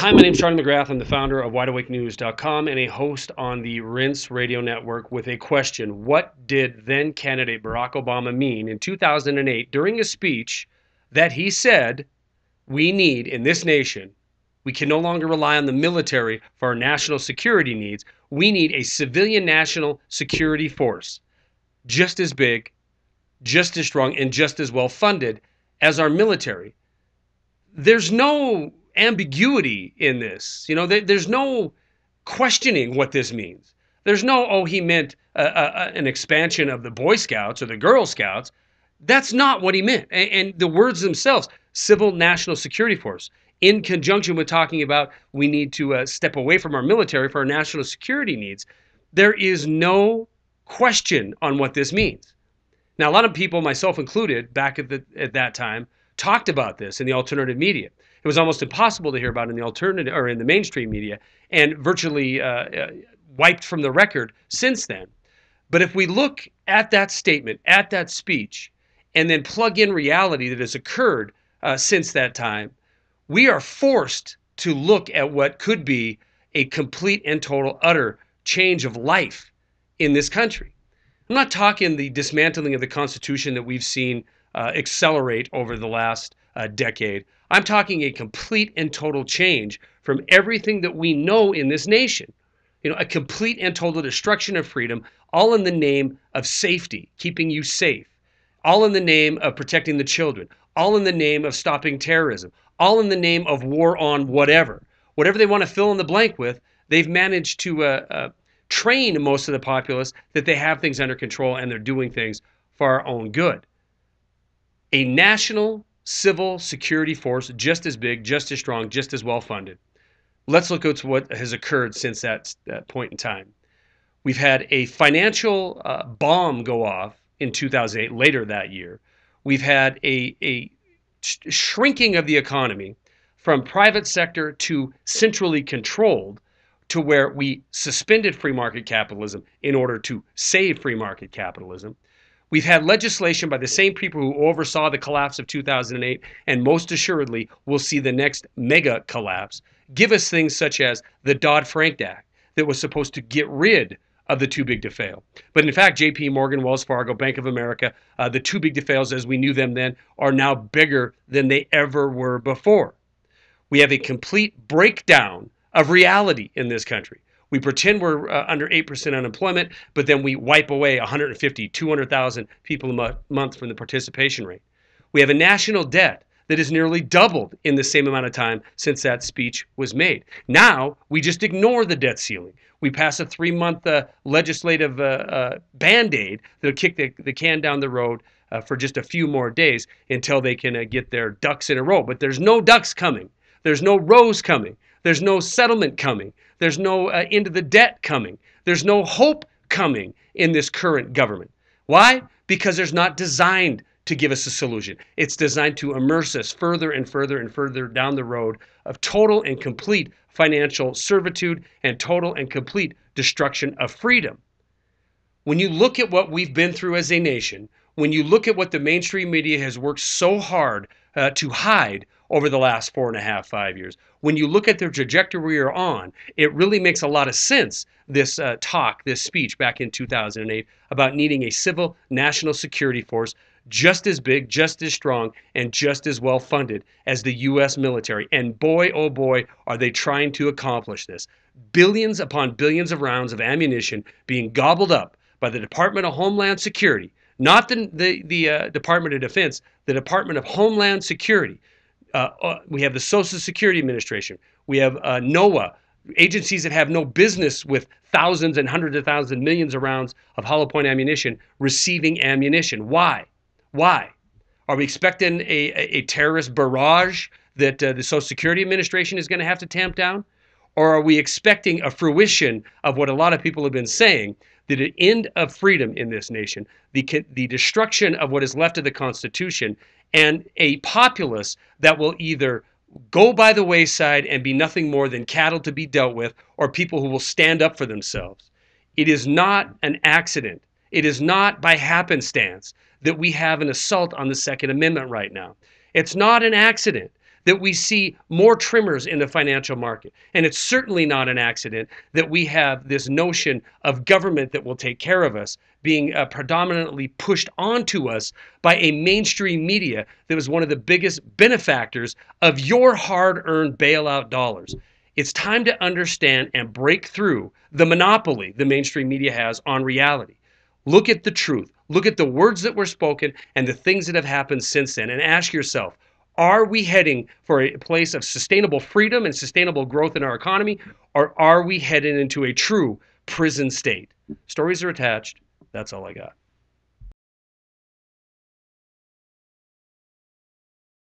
Hi, my name is Charlie McGrath. I'm the founder of WideAwakeNews.com and a host on the Rinse Radio Network with a question. What did then candidate Barack Obama mean in 2008 during a speech that he said we need in this nation? We can no longer rely on the military for our national security needs. We need a civilian national security force just as big, just as strong, and just as well funded as our military. There's no ambiguity in this. There's no questioning what this means. There's no, oh, he meant an expansion of the Boy Scouts or the Girl Scouts. That's not what he meant. And the words themselves, civil national security force, in conjunction with talking about we need to step away from our military for our national security needs, there is no question on what this means. Now, a lot of people, myself included, back at that time, talked about this in the alternative media. It was almost impossible to hear about in the alternative or in the mainstream media, and virtually wiped from the record since then. But if we look at that statement, at that speech, and then plug in reality that has occurred since that time, we are forced to look at what could be a complete and total, utter change of life in this country. I'm not talking the dismantling of the Constitution that we've seen accelerate over the last decade. I'm talking a complete and total change from everything that we know in this nation. A complete and total destruction of freedom, all in the name of safety, keeping you safe, all in the name of protecting the children, all in the name of stopping terrorism, all in the name of war on whatever. Whatever they want to fill in the blank with, they've managed to train most of the populace that they have things under control and they're doing things for our own good. A national civil security force just as big, just as strong, just as well funded. Let's look at what has occurred since that point in time. We've had a financial bomb go off in 2008, later that year. We've had a shrinking of the economy from private sector to centrally controlled, to where we suspended free market capitalism in order to save free market capitalism. We've had legislation by the same people who oversaw the collapse of 2008 and most assuredly will see the next mega collapse, give us things such as the Dodd-Frank Act that was supposed to get rid of the too big to fail. But in fact, JP Morgan, Wells Fargo, Bank of America, the too big to fails as we knew them then are now bigger than they ever were before. We have a complete breakdown of reality in this country. We pretend we're under 8% unemployment, but then we wipe away 150, 200,000 people a month from the participation rate. We have a national debt that has nearly doubled in the same amount of time since that speech was made. Now, we just ignore the debt ceiling. We pass a 3-month legislative Band-Aid that'll kick the can down the road for just a few more days until they can get their ducks in a row. But there's no ducks coming. There's no rows coming. There's no settlement coming. There's no end of the debt coming. There's no hope coming in this current government. Why? Because there's not designed to give us a solution. It's designed to immerse us further and further and further down the road of total and complete financial servitude and total and complete destruction of freedom. When you look at what we've been through as a nation, when you look at what the mainstream media has worked so hard to hide over the last 4.5, 5 years, when you look at the trajectory we are on, it really makes a lot of sense, this this speech back in 2008 about needing a civil national security force just as big, just as strong, and just as well funded as the U.S. military. And boy, oh boy, are they trying to accomplish this. Billions upon billions of rounds of ammunition being gobbled up by the Department of Homeland Security, not the Department of Defense, the Department of Homeland Security. We have the Social Security Administration. We have NOAA, agencies that have no business with thousands and hundreds of thousands, millions of rounds of hollow point ammunition receiving ammunition. Why? Why? Are we expecting a terrorist barrage that the Social Security Administration is going to have to tamp down? Or are we expecting a fruition of what a lot of people have been saying, that an end of freedom in this nation, the destruction of what is left of the Constitution, and a populace that will either go by the wayside and be nothing more than cattle to be dealt with, or people who will stand up for themselves? It is not an accident. It is not by happenstance that we have an assault on the Second Amendment right now. It's not an accident that we see more trimmers in the financial market. And it's certainly not an accident that we have this notion of government that will take care of us being predominantly pushed onto us by a mainstream media that was one of the biggest benefactors of your hard-earned bailout dollars. It's time to understand and break through the monopoly the mainstream media has on reality. Look at the truth. Look at the words that were spoken and the things that have happened since then, and ask yourself, are we heading for a place of sustainable freedom and sustainable growth in our economy, or are we heading into a true prison state? Stories are attached. That's all I got.